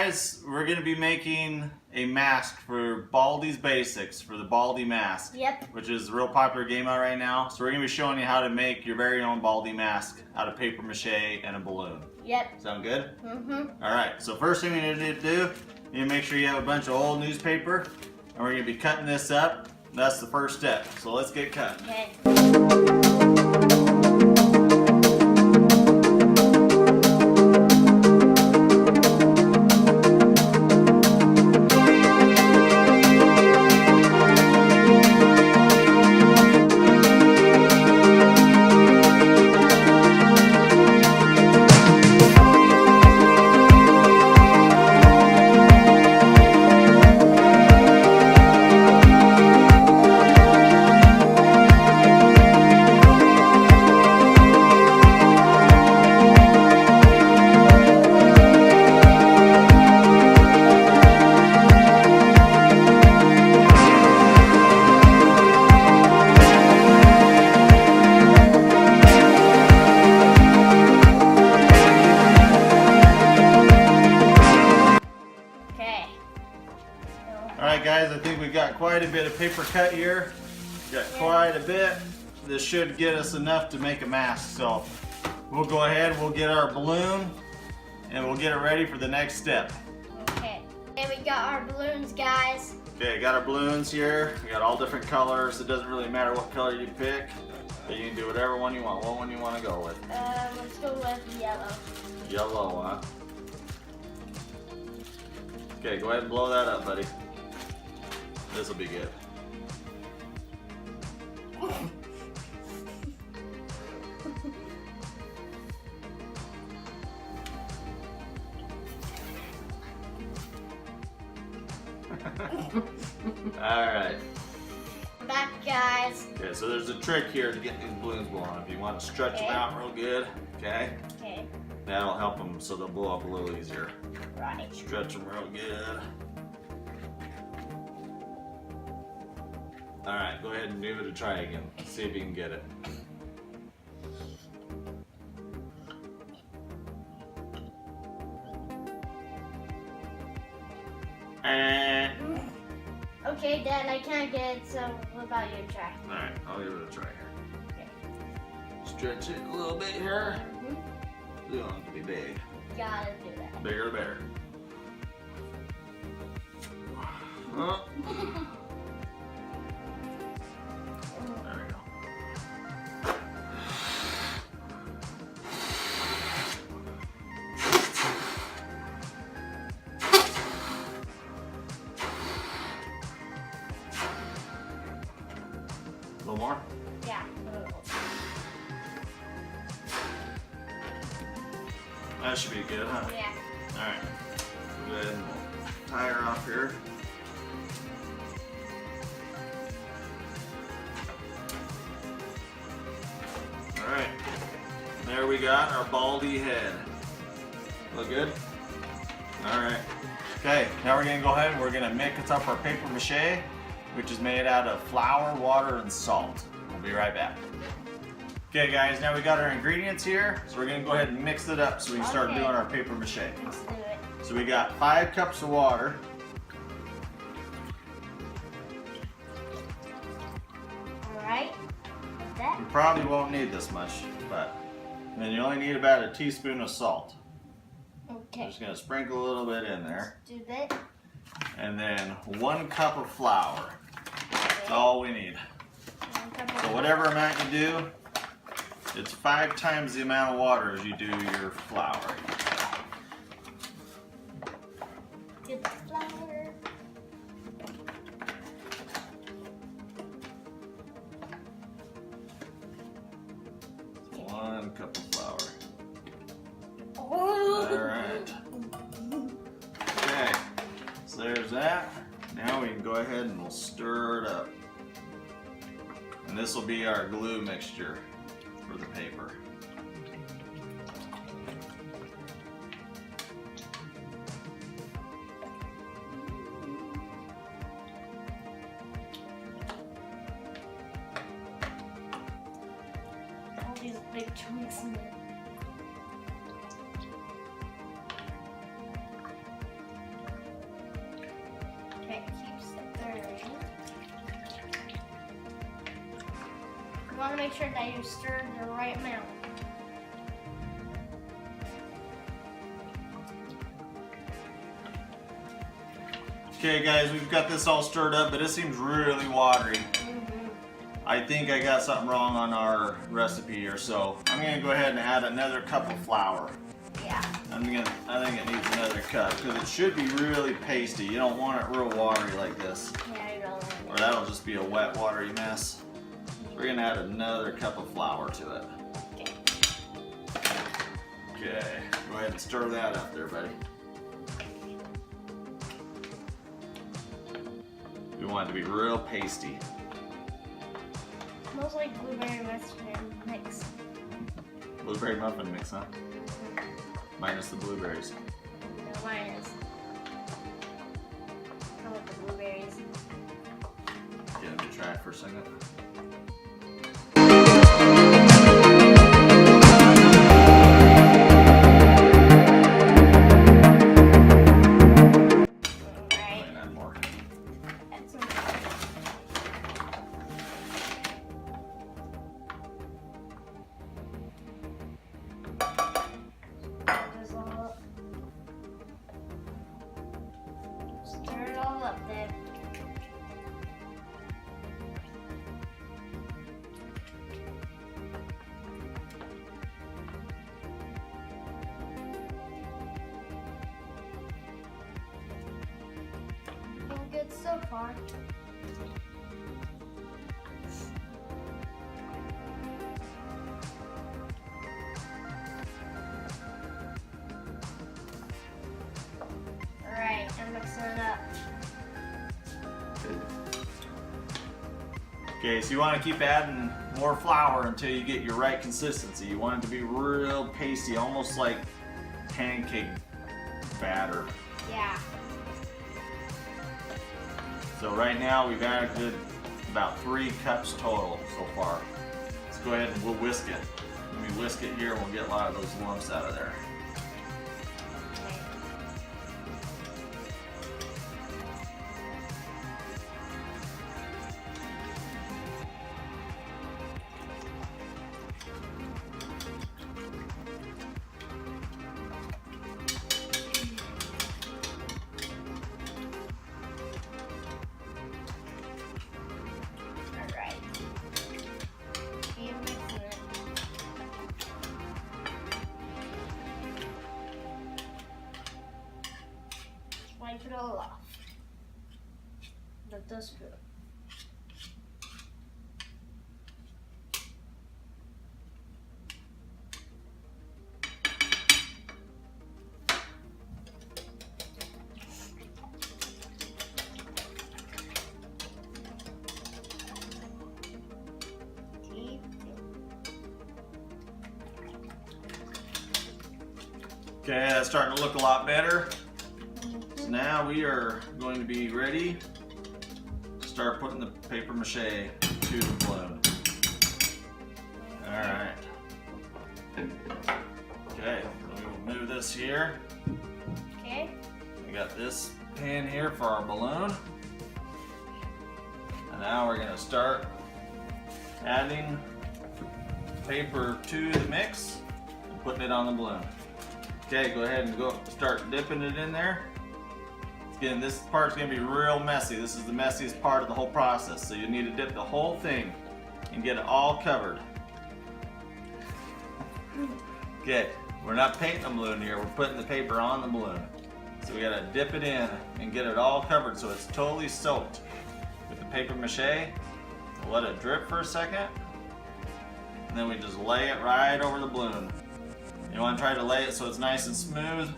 guys, we're going to be making a mask for Baldi's Basics, for the Baldi mask. Yep. Which is a real popular game out right now. So we're going to be showing you how to make your very own Baldi mask out of paper mache and a balloon. Yep. Sound good? Mm-hmm. Alright, so first thing we need to do, you need to make sure you have a bunch of old newspaper. And we're going to be cutting this up. That's the first step. So let's get cut. Okay. Alright guys, I think we've got quite a bit of paper cut here. Got quite a bit. This should get us enough to make a mask. So we'll go ahead, we'll get our balloon, and we'll get it ready for the next step. Okay. And we got our balloons, guys. Okay, got our balloons here. We got all different colors. It doesn't really matter what color you pick. But you can do whatever one you want. What one you want to go with? Let's go with yellow. Yellow, huh? Okay, go ahead and blow that up, buddy. This will be good. Alright. Back, guys. Okay, so there's a trick here to getting these balloons blown. If you want to stretch them out real good, okay? Okay. That'll help them so they'll blow up a little easier. Right. Stretch them real good. Alright, go ahead and give it a try again. See if you can get it. Okay, Dad, I can't get it, so what about you try? Alright, I'll give it a try here. Okay. Stretch it a little bit here. You want it to be big. Gotta do that. Bigger the better. Oh. There we go. A little more? Yeah. That should be good, huh? Yeah. Alright. Go ahead and tie her off here. Alright. There we got our Baldi head. Look good? Alright. Okay, now we're going to go ahead and we're going to mix up our paper mache, which is made out of flour, water, and salt. We'll be right back. Okay guys, now we got our ingredients here, so we're going to go ahead and mix it up so we can start doing our paper mache. Let's do it. So we got 5 cups of water. Alright. That. You probably won't need this much, but then you only need about a teaspoon of salt. Okay. I'm just going to sprinkle a little bit in there. Do that. And then 1 cup of flour. That's all we need. So whatever amount you do, it's 5 times the amount of water as you do your flour. Get the flour. One cup of flour. Oh. Alright. Okay, so there's that. Now we can go ahead and we'll stir it up. And this will be our glue mixture for the paper. All these big chunks in there. You want to make sure that you stir the right amount. Okay guys, we've got this all stirred up, but it seems really watery. I think I got something wrong on our recipe here, so I'm gonna go ahead and add another cup of flour. Yeah. I think it needs another cup because it should be really pasty. You don't want it real watery like this, Yeah, you don't. or that'll just be a wet, watery mess. We're gonna add another cup of flour to it. Okay. Okay, go ahead and stir that up there, buddy. We want it to be real pasty. Smells like blueberry muffin mix. Blueberry muffin mix, huh? Minus the blueberries. No, minus. I want the blueberries. Yeah, let me try it for a second. Alright. Add more. Add some. This all up. Stir it all up then. Looking good so far. Alright, I'm mixing it up. Okay, so you want to keep adding more flour until you get your right consistency. You want it to be real pasty, almost like pancake batter. Yeah. So right now we've added about 3 cups total so far. Let's go ahead and we'll whisk it. When we whisk it here, we'll get a lot of those lumps out of there. Alright. Keep mixing it. Wipe it all off. Let this go. Okay, that's starting to look a lot better. So now we are going to be ready to start putting the paper mache to the balloon. Alright. Okay, we will move this here. Okay. We got this pan here for our balloon. And now we're going to start adding paper to the mix and putting it on the balloon. Okay, go ahead and start dipping it in there. Again, this part's going to be real messy. This is the messiest part of the whole process. So you need to dip the whole thing and get it all covered. Okay, we're not painting the balloon here. We're putting the paper on the balloon. So we got to dip it in and get it all covered so it's totally soaked with the paper mache. We'll let it drip for a second. And then we just lay it right over the balloon. You want to try to lay it so it's nice and smooth.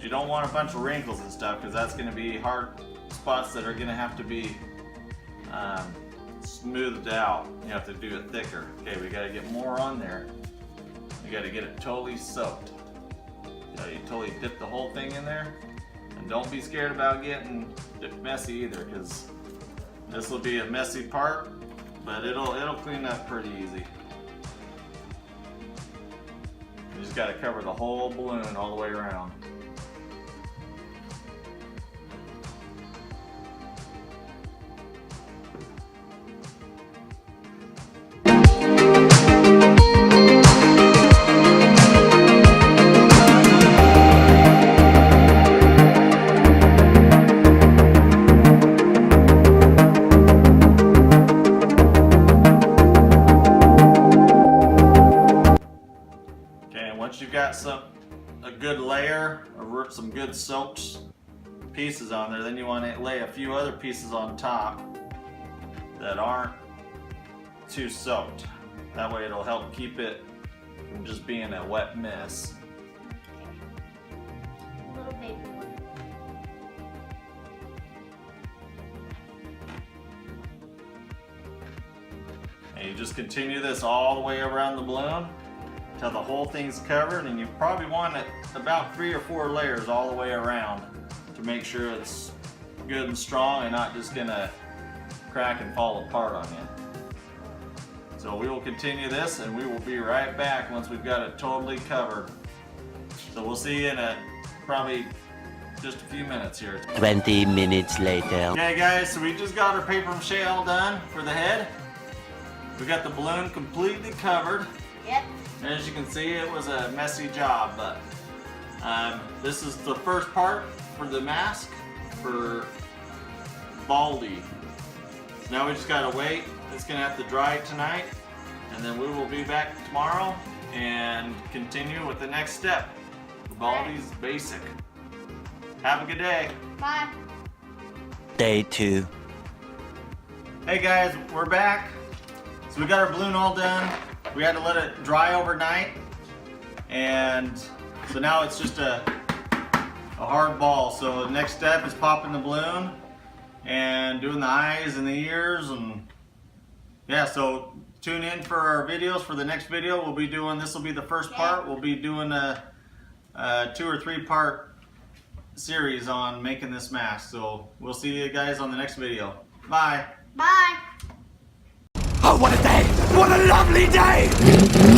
You don't want a bunch of wrinkles and stuff because that's going to be hard spots that are going to have to be smoothed out. You have to do it thicker. Okay, we got to get more on there. You got to get it totally soaked. You totally dip the whole thing in there. And don't be scared about getting it messy either, because this will be a messy part, but it'll clean up pretty easy. You just got to cover the whole balloon all the way around. pieces on there. Then you want to lay a few other pieces on top that aren't too soaked. That way it'll help keep it from just being a wet mess. Little baby one. And you just continue this all the way around the balloon until the whole thing's covered, and you probably want it about 3 or 4 layers all the way around to make sure it's good and strong and not just gonna crack and fall apart on you. So we will continue this and we will be right back once we've got it totally covered. So we'll see you in probably just a few minutes here. 20 minutes later. Okay guys, so we just got our paper mache all done for the head. We got the balloon completely covered. Yep. And as you can see, it was a messy job, but this is the first part for the mask for Baldi. So now we just gotta wait. It's gonna have to dry tonight, and then we will be back tomorrow and continue with the next step. Baldi's basic. Have a good day. Bye. Day 2. Hey guys, we're back. So we got our balloon all done. We had to let it dry overnight, and so now it's just a hard ball. So the next step is popping the balloon and doing the eyes and the ears, and yeah, so tune in for our videos. For the next video we'll be doing, this will be the first part, we'll be doing a 2 or 3 part series on making this mask. So we'll see you guys on the next video. Bye. Bye. Oh, what a day! What a lovely day!